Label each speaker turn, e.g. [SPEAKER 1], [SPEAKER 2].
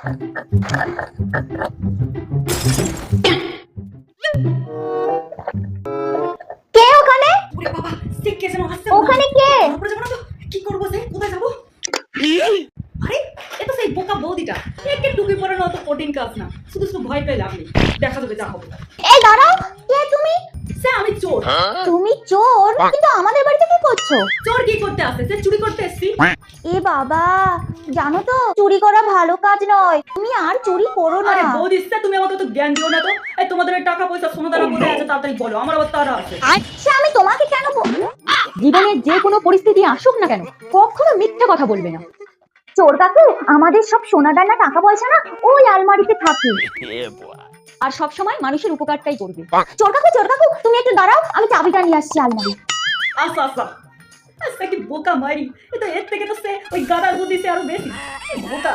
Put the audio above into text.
[SPEAKER 1] কে ওখানে?
[SPEAKER 2] ওরে বাবা, সে কে যেন আসছে।
[SPEAKER 1] ওখানে কে?
[SPEAKER 2] উপরে যাবো না তো, কি করবো যে, কোথায় যাবো? আরে এ তো সেই বোকা বৌদিটা, একে টুপি পরানো অত কঠিন কাজ না, শুধু শুধু ভয় পেয়ে লাভ নেই, দেখা যাবে যা হবে।
[SPEAKER 1] এই দাঁড়াও, কে তুমি?
[SPEAKER 2] সে আমি চোর।
[SPEAKER 1] তুমি চোর? কিন্তু আমাদের বাড়িতে কি করছো?
[SPEAKER 2] চোর কি করতে আসে? সে চুরি করতে এসছি।
[SPEAKER 1] এ বাবা, জানো তো চুরি করা ভালো কাজ নয়, তুমি আর চুরি করো না।
[SPEAKER 2] আরে বৌদি, সে তুমি আমাকে তো জ্ঞান দিও না তো। এই তোমাদের ওই টাকা পয়সা সোনা দানা কোথায় আছে তাড়াতাড়ি বলো, আমার আবার তারা আছে।
[SPEAKER 1] আচ্ছা, আমি তোমাকে কেন জীবনের যে কোনো পরিস্থিতি আসুক না কেন কখনো মিথ্যে কথা বলবে না। চোর কাকু, আমাদের সব সোনা দানা টাকা পয়সা না ওই আলমারিতে থাকে, আর সব সময় মানুষের উপকারটাই করবে। চোর কাকু তুমি একটু দাঁড়াও, আমি চাবিটা নিয়ে আসছি আলমারি।
[SPEAKER 2] আচ্ছা আচ্ছা, সে কি বোকা মারি, এ তো এর থেকে তো সে ওই গাদার বুদ্ধি সে আরো বেশি বোকা।